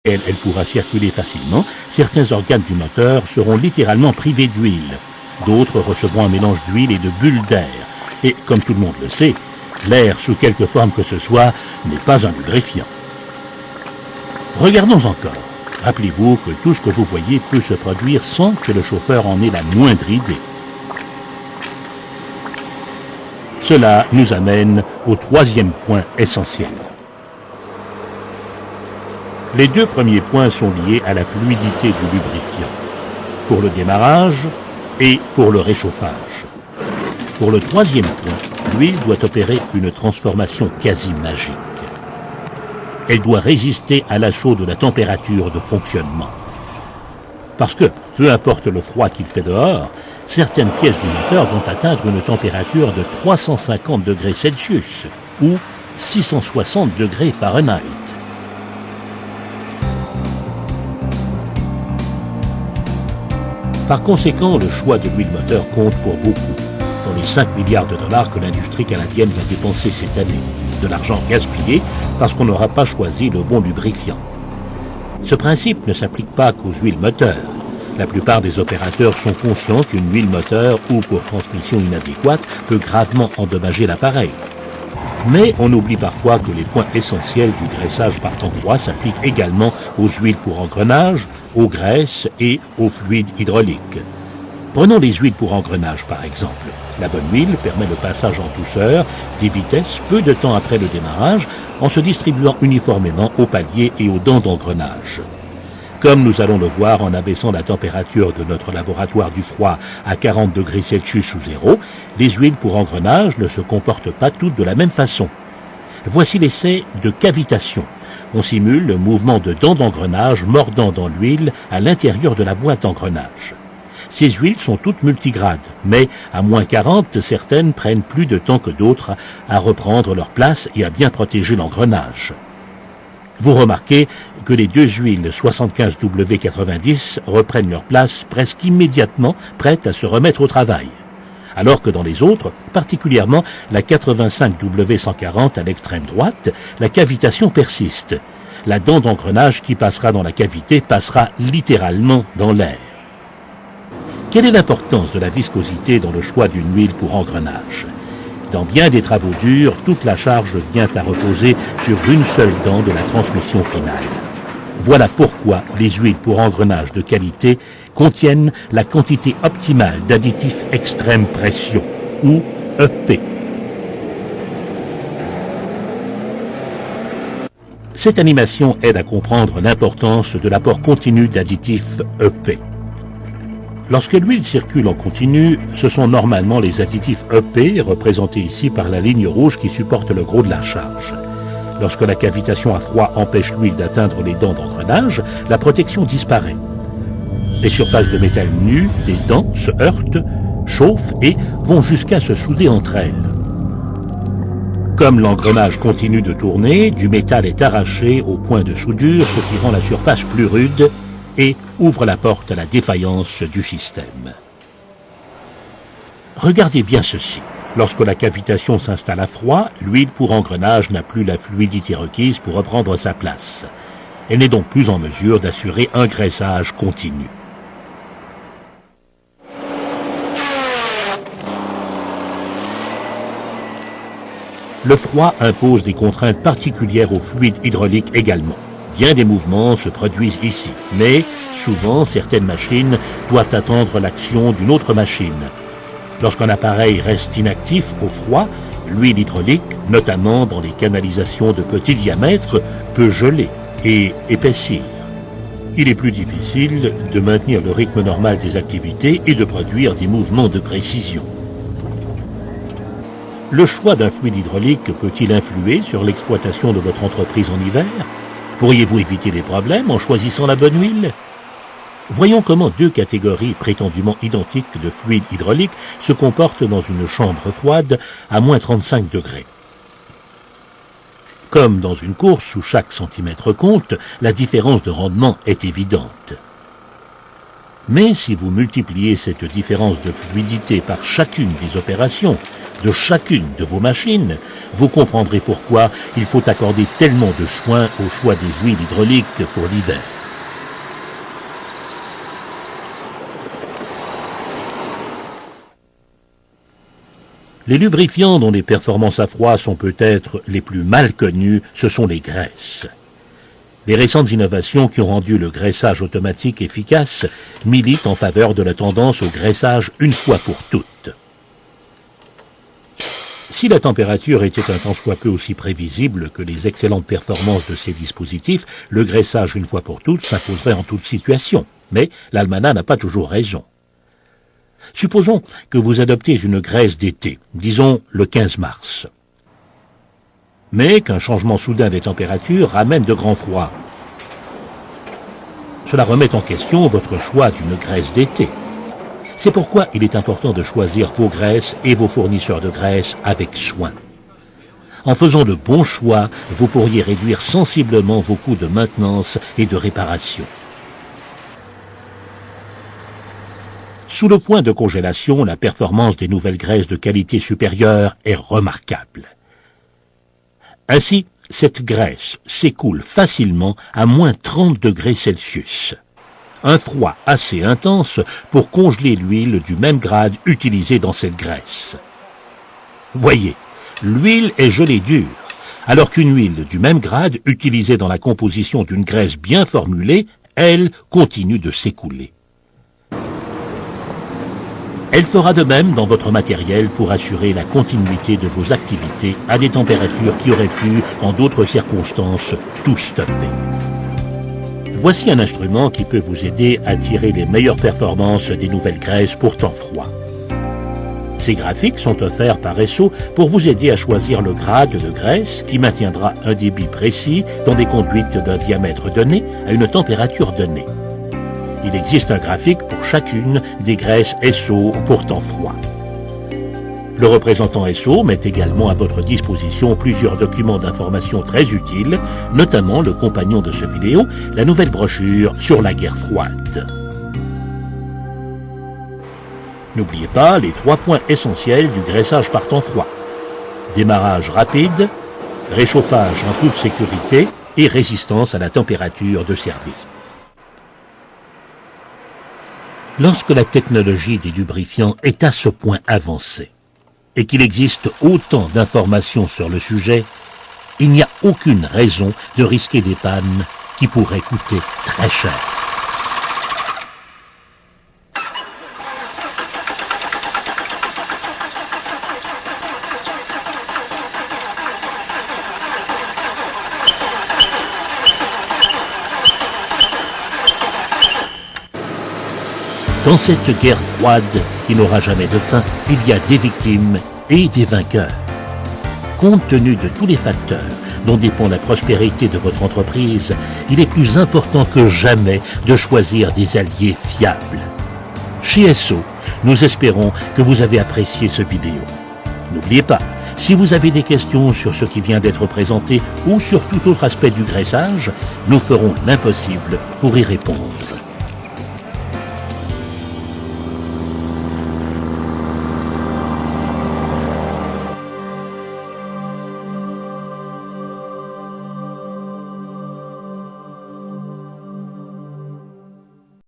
elle pourra circuler facilement, certains organes du moteur seront littéralement privés d'huile. D'autres recevront un mélange d'huile et de bulles d'air. Et comme tout le monde le sait, l'air, sous quelque forme que ce soit, n'est pas un lubrifiant. Regardons encore. Rappelez-vous que tout ce que vous voyez peut se produire sans que le chauffeur en ait la moindre idée. Cela nous amène au troisième point essentiel. Les deux premiers points sont liés à la fluidité du lubrifiant, pour le démarrage et pour le réchauffage. Pour le troisième point, l'huile doit opérer une transformation quasi magique. Elle doit résister à l'assaut de la température de fonctionnement. Parce que, peu importe le froid qu'il fait dehors, certaines pièces du moteur vont atteindre une température de 350 degrés Celsius ou 660 degrés Fahrenheit. Par conséquent, le choix de l'huile moteur compte pour beaucoup. Dans les 5 milliards de dollars que l'industrie canadienne va dépenser cette année, de l'argent gaspillé parce qu'on n'aura pas choisi le bon lubrifiant. Ce principe ne s'applique pas qu'aux huiles moteurs. La plupart des opérateurs sont conscients qu'une huile moteur ou pour transmission inadéquate peut gravement endommager l'appareil. Mais on oublie parfois que les points essentiels du graissage par temps froid s'appliquent également aux huiles pour engrenage, aux graisses et aux fluides hydrauliques. Prenons les huiles pour engrenage par exemple. La bonne huile permet le passage en douceur des vitesses peu de temps après le démarrage en se distribuant uniformément aux paliers et aux dents d'engrenage. Comme nous allons le voir en abaissant la température de notre laboratoire du froid à 40 degrés Celsius sous zéro, les huiles pour engrenage ne se comportent pas toutes de la même façon. Voici l'essai de cavitation. On simule le mouvement de dents d'engrenage mordant dans l'huile à l'intérieur de la boîte d'engrenage. Ces huiles sont toutes multigrades, mais à moins 40, certaines prennent plus de temps que d'autres à reprendre leur place et à bien protéger l'engrenage. Vous remarquez que les deux huiles 75W90 reprennent leur place presque immédiatement, prêtes à se remettre au travail. Alors que dans les autres, particulièrement la 85W140 à l'extrême droite, la cavitation persiste. La dent d'engrenage qui passera dans la cavité passera littéralement dans l'air. Quelle est l'importance de la viscosité dans le choix d'une huile pour engrenage ? Dans bien des travaux durs, toute la charge vient à reposer sur une seule dent de la transmission finale. Voilà pourquoi les huiles pour engrenage de qualité contiennent la quantité optimale d'additifs extrême pression, ou EP. Cette animation aide à comprendre l'importance de l'apport continu d'additifs EP. Lorsque l'huile circule en continu, ce sont normalement les additifs EP, représentés ici par la ligne rouge qui supporte le gros de la charge. Lorsque la cavitation à froid empêche l'huile d'atteindre les dents d'engrenage, la protection disparaît. Les surfaces de métal nues des dents se heurtent, chauffent et vont jusqu'à se souder entre elles. Comme l'engrenage continue de tourner, du métal est arraché au point de soudure, ce qui rend la surface plus rude et ouvre la porte à la défaillance du système. Regardez bien ceci. Lorsque la cavitation s'installe à froid, l'huile pour engrenage n'a plus la fluidité requise pour reprendre sa place. Elle n'est donc plus en mesure d'assurer un graissage continu. Le froid impose des contraintes particulières aux fluides hydrauliques également. Bien des mouvements se produisent ici, mais souvent certaines machines doivent attendre l'action d'une autre machine. Lorsqu'un appareil reste inactif au froid, l'huile hydraulique, notamment dans les canalisations de petit diamètre, peut geler et épaissir. Il est plus difficile de maintenir le rythme normal des activités et de produire des mouvements de précision. Le choix d'un fluide hydraulique peut-il influer sur l'exploitation de votre entreprise en hiver ? Pourriez-vous éviter les problèmes en choisissant la bonne huile ? Voyons comment deux catégories prétendument identiques de fluides hydrauliques se comportent dans une chambre froide à moins 35 degrés. Comme dans une course où chaque centimètre compte, la différence de rendement est évidente. Mais si vous multipliez cette différence de fluidité par chacune des opérations, de chacune de vos machines, vous comprendrez pourquoi il faut accorder tellement de soin au choix des huiles hydrauliques pour l'hiver. Les lubrifiants dont les performances à froid sont peut-être les plus mal connues, ce sont les graisses. Les récentes innovations qui ont rendu le graissage automatique efficace militent en faveur de la tendance au graissage une fois pour toutes. Si la température était un tant soit peu aussi prévisible que les excellentes performances de ces dispositifs, le graissage une fois pour toutes s'imposerait en toute situation. Mais l'almanach n'a pas toujours raison. Supposons que vous adoptez une graisse d'été, disons le 15 mars. Mais qu'un changement soudain des températures ramène de grands froids. Cela remet en question votre choix d'une graisse d'été. C'est pourquoi il est important de choisir vos graisses et vos fournisseurs de graisse avec soin. En faisant de bons choix, vous pourriez réduire sensiblement vos coûts de maintenance et de réparation. Sous le point de congélation, la performance des nouvelles graisses de qualité supérieure est remarquable. Ainsi, cette graisse s'écoule facilement à moins 30 degrés Celsius. Un froid assez intense pour congeler l'huile du même grade utilisée dans cette graisse. Voyez, l'huile est gelée dure, alors qu'une huile du même grade utilisée dans la composition d'une graisse bien formulée, elle, continue de s'écouler. Elle fera de même dans votre matériel pour assurer la continuité de vos activités à des températures qui auraient pu, en d'autres circonstances, tout stopper. Voici un instrument qui peut vous aider à tirer les meilleures performances des nouvelles graisses pour temps froid. Ces graphiques sont offerts par Esso pour vous aider à choisir le grade de graisse qui maintiendra un débit précis dans des conduites d'un diamètre donné à une température donnée. Il existe un graphique pour chacune des graisses Esso pour temps froid. Le représentant Esso met également à votre disposition plusieurs documents d'information très utiles, notamment le compagnon de ce vidéo, la nouvelle brochure sur la guerre froide. N'oubliez pas les 3 points essentiels du graissage par temps froid. Démarrage rapide, réchauffage en toute sécurité et résistance à la température de service. Lorsque la technologie des lubrifiants est à ce point avancée et qu'il existe autant d'informations sur le sujet, il n'y a aucune raison de risquer des pannes qui pourraient coûter très cher. Dans cette guerre froide qui n'aura jamais de fin, il y a des victimes et des vainqueurs. Compte tenu de tous les facteurs dont dépend la prospérité de votre entreprise, il est plus important que jamais de choisir des alliés fiables. Chez Esso, nous espérons que vous avez apprécié ce vidéo. N'oubliez pas, si vous avez des questions sur ce qui vient d'être présenté ou sur tout autre aspect du graissage, nous ferons l'impossible pour y répondre.